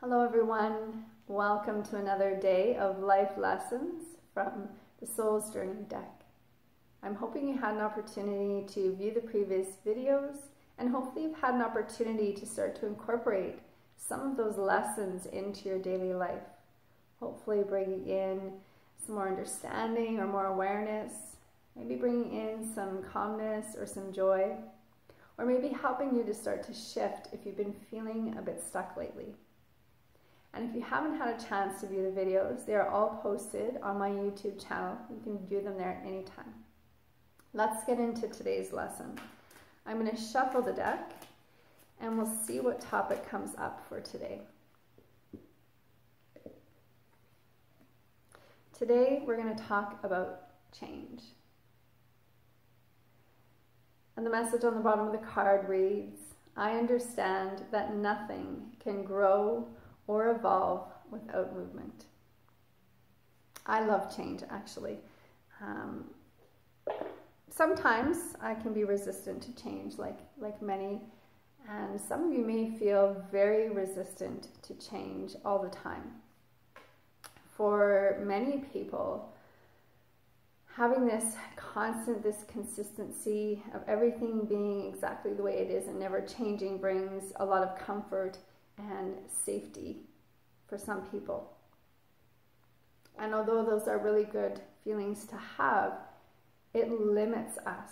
Hello everyone, welcome to another day of life lessons from the Soul's Journey deck. I'm hoping you had an opportunity to view the previous videos and hopefully you've had an opportunity to start to incorporate some of those lessons into your daily life. Hopefully bringing in some more understanding or more awareness, maybe bringing in some calmness or some joy, or maybe helping you to start to shift if you've been feeling a bit stuck lately. And if you haven't had a chance to view the videos, they are all posted on my YouTube channel. You can view them there at any time. Let's get into today's lesson. I'm going to shuffle the deck and we'll see what topic comes up for today. Today we're going to talk about change. And the message on the bottom of the card reads, I understand that nothing can grow or evolve without movement. I love change, actually. Sometimes I can be resistant to change, like many, and some of you may feel very resistant to change all the time. For many people, having this consistency of everything being exactly the way it is and never changing brings a lot of comfort and safety for some people. And although those are really good feelings to have, it limits us,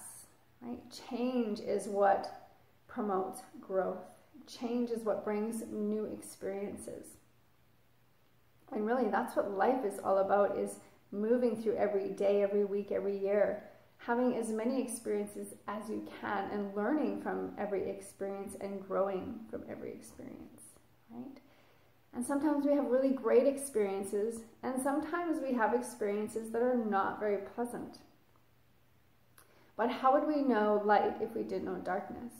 right? Change is what promotes growth. Change is what brings new experiences. And really that's what life is all about, is moving through every day, every week, every year, having as many experiences as you can and learning from every experience and growing from every experience. Right? And sometimes we have really great experiences, and sometimes we have experiences that are not very pleasant. But how would we know light if we didn't know darkness?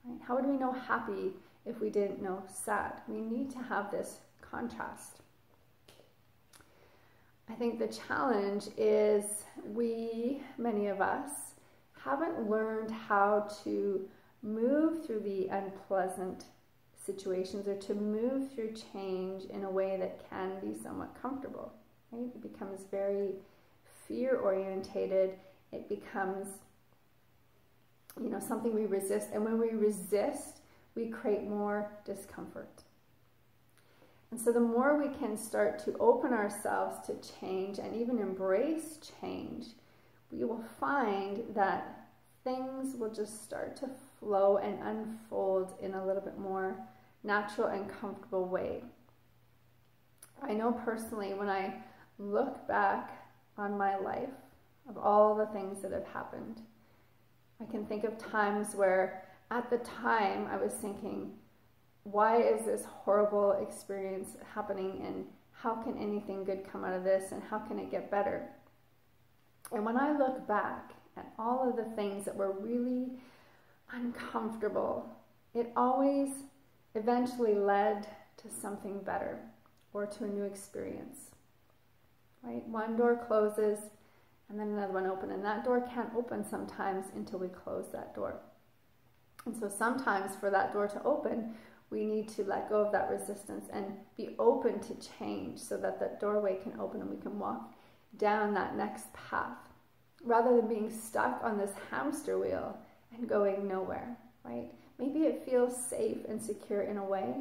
Right? How would we know happy if we didn't know sad? We need to have this contrast. I think the challenge is many of us, haven't learned how to move through the unpleasant situations or to move through change in a way that can be somewhat comfortable. Right? It becomes very fear-orientated. It becomes, something we resist. And when we resist, we create more discomfort. And so the more we can start to open ourselves to change and even embrace change, we will find that things will just start to flow and unfold in a little bit more natural and comfortable way. I know personally, when I look back on my life, of all the things that have happened, I can think of times where at the time I was thinking, why is this horrible experience happening, and how can anything good come out of this, and how can it get better? And when I look back at all of the things that were really uncomfortable, it always eventually led to something better or to a new experience. Right? One door closes and then another one opens, and that door can't open sometimes until we close that door. And so sometimes for that door to open, we need to let go of that resistance and be open to change so that that doorway can open and we can walk down that next path rather than being stuck on this hamster wheel and going nowhere, right? Maybe it feels safe and secure in a way,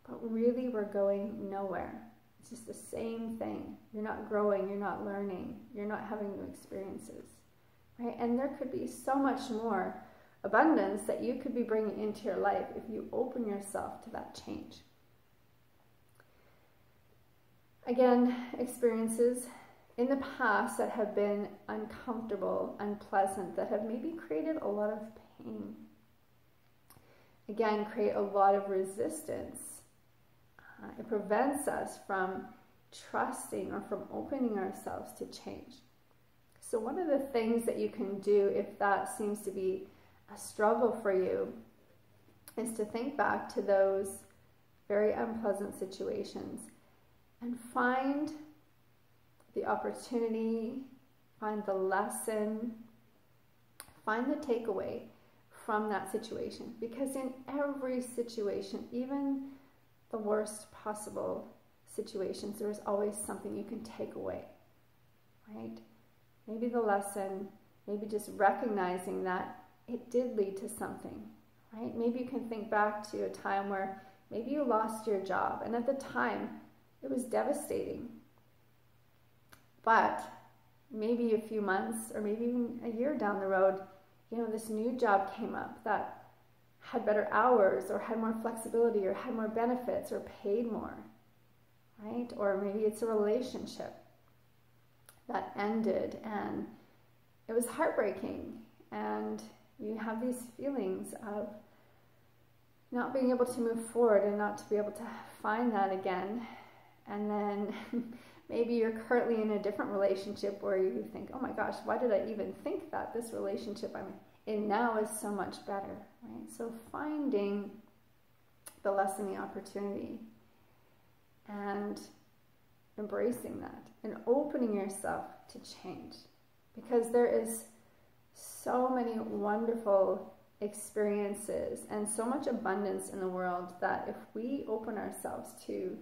but really we're going nowhere. It's just the same thing. You're not growing, you're not learning, you're not having new experiences, right? And there could be so much more abundance that you could be bringing into your life if you open yourself to that change. Again, experiences in the past that have been uncomfortable, unpleasant, that have maybe created a lot of pain. Again, create a lot of resistance. It prevents us from trusting or from opening ourselves to change. So one of the things that you can do if that seems to be a struggle for you is to think back to those very unpleasant situations and find the opportunity, find the lesson, find the takeaway from that situation. Because in every situation, even the worst possible situations, there is always something you can take away, right? Maybe the lesson, maybe just recognizing that it did lead to something, right? Maybe you can think back to a time where maybe you lost your job, and at the time it was devastating. But maybe a few months or maybe even a year down the road, this new job came up that had better hours or had more flexibility or had more benefits or paid more, right? Or maybe it's a relationship that ended and it was heartbreaking, and you have these feelings of not being able to move forward and not to be able to find that again. And then maybe you're currently in a different relationship where you think, oh my gosh, why did I even think that this relationship I'm in now is so much better, right? So finding the lesson, the opportunity, and embracing that and opening yourself to change, because there is so many wonderful experiences and so much abundance in the world that if we open ourselves to,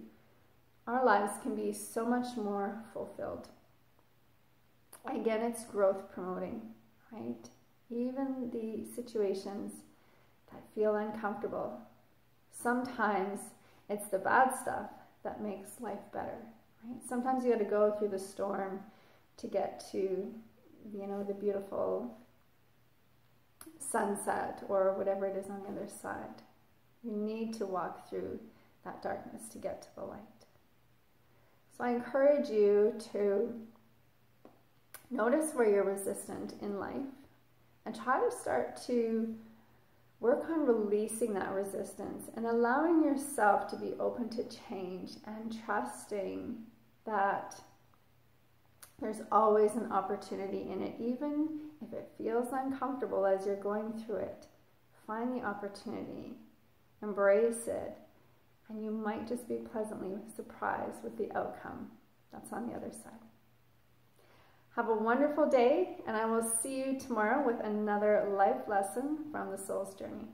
our lives can be so much more fulfilled. Again, it's growth promoting, right? Even the situations that feel uncomfortable, sometimes it's the bad stuff that makes life better, right? Sometimes you got to go through the storm to get to, the beautiful sunset or whatever it is on the other side. You need to walk through that darkness to get to the light. So I encourage you to notice where you're resistant in life and try to start to work on releasing that resistance and allowing yourself to be open to change and trusting that there's always an opportunity in it, even if it feels uncomfortable as you're going through it. Find the opportunity, embrace it, and you might just be pleasantly surprised with the outcome that's on the other side. Have a wonderful day, and I will see you tomorrow with another life lesson from the Soul's Journey.